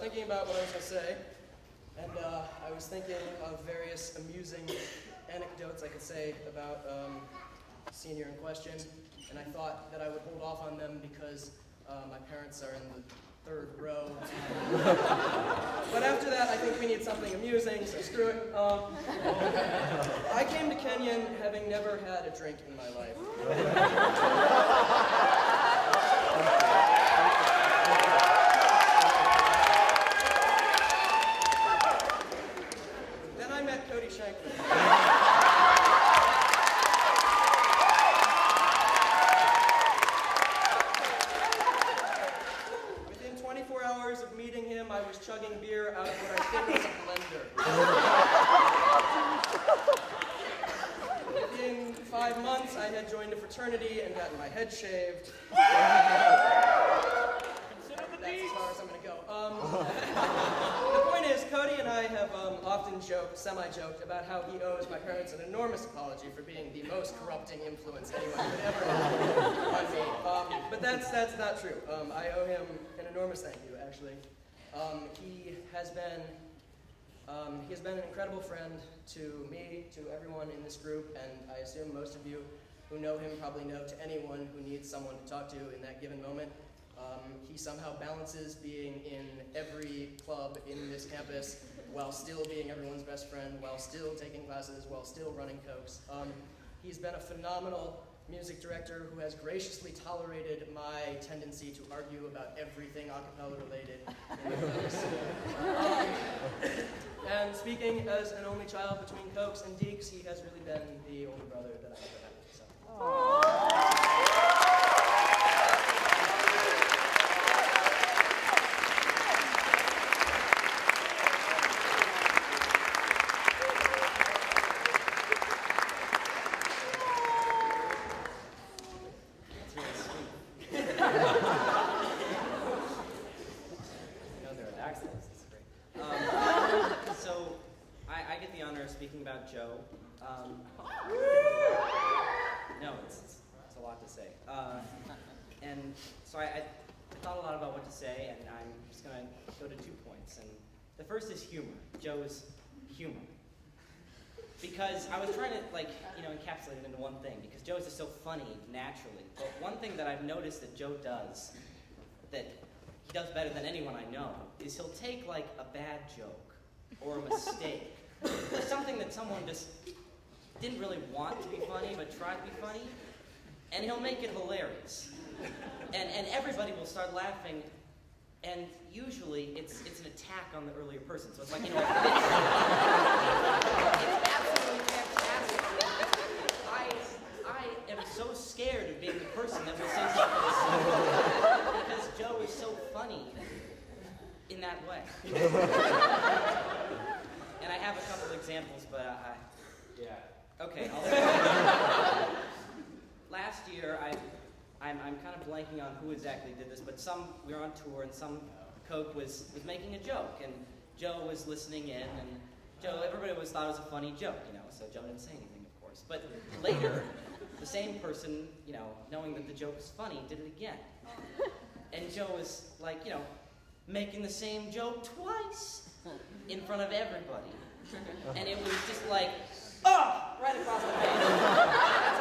thinking about what I was going to say, and I was thinking of various amusing anecdotes I could say about the senior in question, and I thought that I would hold off on them because my parents are in the third row. But after that, I think we need something amusing, so screw it. I came to Kenyon having never had a drink in my life. Then I met Cody Shankman. Of meeting him, I was chugging beer out of what I think was a blender. Within 5 months, I had joined a fraternity and gotten my head shaved. That's as far as I'm going to go. The point is, Cody and I have often joked, semi-joked, about how he owes my parents an enormous apology for being the most corrupting influence anyone could ever have on me. But that's not true. I owe him an enormous thank you, actually. He has been an incredible friend to me, to everyone in this group, and I assume most of you who know him probably know to anyone who needs someone to talk to in that given moment. He somehow balances being in every club in this campus while still being everyone's best friend, while still taking classes, while still running Kokes. He's been a phenomenal music director who has graciously tolerated my tendency to argue about everything a cappella related in the Kokes. And speaking as an only child between Kokes and Deeks, he has really been the older brother that I've ever had. So. Joe. No, it's a lot to say. And so I thought a lot about what to say, and I'm just going to go to 2 points. And the first is humor, Joe's humor. Because I was trying to, encapsulate it into one thing, because Joe's just so funny naturally. But one thing that I've noticed that Joe does, that he does better than anyone I know, is he'll take, a bad joke, or a mistake, or something that someone just didn't really want to be funny, but tried to be funny, and he'll make it hilarious. And everybody will start laughing, and usually it's an attack on the earlier person. So it's like, it's absolutely fantastic. I am so scared of being the person that will say something because Joe is so funny in that way. And I have a couple examples, but yeah. Okay. Last year, I'm kind of blanking on who exactly did this, but we were on tour, and some Coke was making a joke, and Joe was listening in, and everybody thought it was a funny joke, so Joe didn't say anything, of course. But later, the same person, knowing that the joke was funny, did it again. And Joe was making the same joke twice in front of everybody. And it was just right across the face.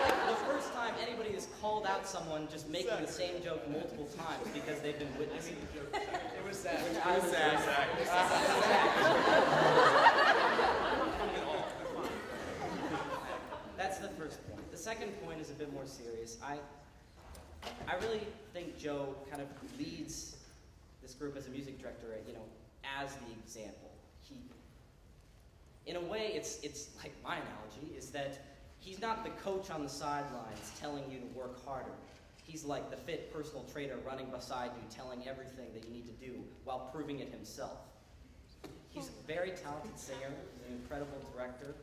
That's the first time anybody has called out someone just making the same joke multiple times because they've been witnessing the joke. It was sad. It was sad. That's the first point. The second point is a bit more serious. I really think Joe kind of leads this group as a music director, as the example. In a way, it's like my analogy, is that he's not the coach on the sidelines telling you to work harder. He's like the fit personal trainer running beside you, telling everything that you need to do while proving it himself. He's a very talented singer, he's an incredible director,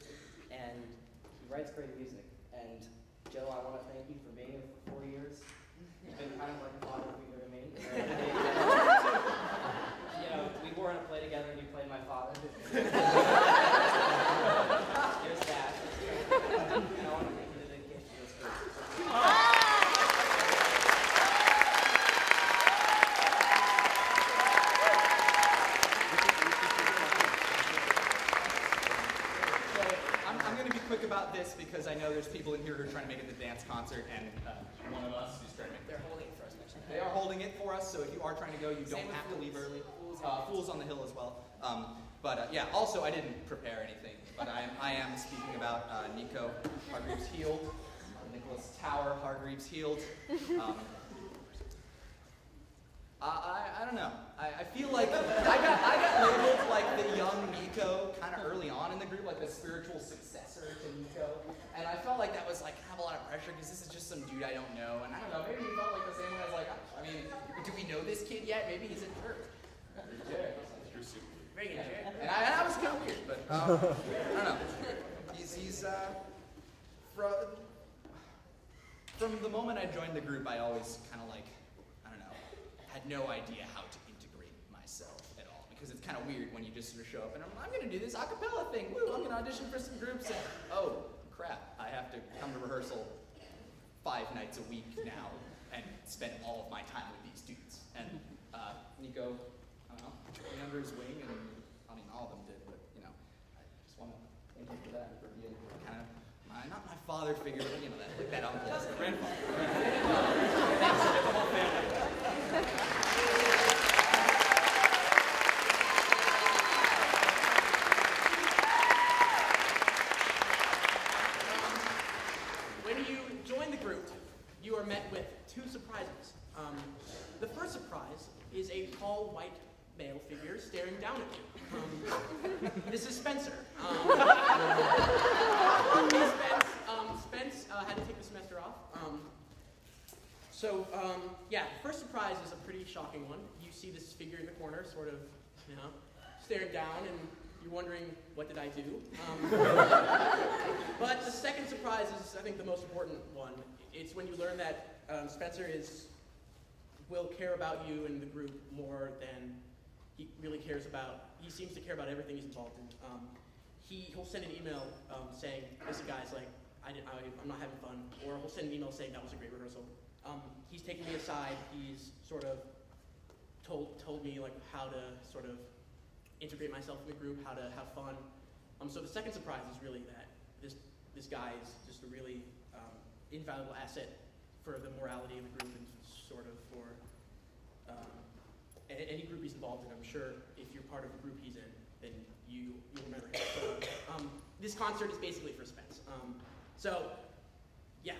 and he writes great music. And Joe, I want to thank you for being here for 4 years. You've been kind of like a father figure to me. We were in a play together and you played my father. There's that. And I want to thank you for the dedication to this group. this because I know there's people in here who are trying to make it the dance concert, and one of us who's trying to make it. They're holding it for us next time. They are holding it for us, so if you are trying to go, you don't have to leave early. Fools on the Hill as well. Yeah, also, I didn't prepare anything, but I am speaking about Nico Hargreaves-Heald, Nicholas Tower Hargreaves-Heald. I don't know. I feel like I got labeled like the young Nico kind of early on in the group, like the spiritual successor to Nico. And I felt like that was like kind of a lot of pressure because this is just some dude I don't know. And I don't know, maybe he felt like the same way. I was like, I mean, do we know this kid yet? Maybe he's a jerk. Very good, Jared. And I was kind of weird, but I don't know. He's from the moment I joined the group, I always kind of like, I don't know, had no idea how to integrate myself at all. Because it's kind of weird when you just sort of show up and I'm going to do this a cappella thing. Woo, I'm going to audition for some groups and, oh, crap, I have to come to rehearsal 5 nights a week now and spend all of my time with these dudes. And Nico, I don't know, took me under his wing, and I mean, all of them did, but, you know, I just want to thank you for that, for being kind of, not my father figure, but, you know, that uncle, the grandfather. Thanks to the whole family. When you join the group, you are met with 2 surprises. The first surprise is a tall, white male figure staring down at you. This is Spencer. Spence had to take the semester off. Yeah, the first surprise is a pretty shocking one. You see this figure in the corner, sort of, you know, staring down, and you're wondering, what did I do? But the second surprise is, I think, the most important one. It's when you learn that Spencer will care about you and the group more than he really cares about. He seems to care about everything he's involved in. He'll send an email saying, listen guys, like, I'm not having fun. Or he'll send an email saying that was a great rehearsal. He's taken me aside. He's sort of told me like how to sort of integrate myself in the group, how to have fun. So the second surprise is really that this guy is just a really invaluable asset for the morality of the group and sort of for any group he's involved in. I'm sure if you're part of the group he's in, then you'll remember him. So, this concert is basically for Spence. So, yeah.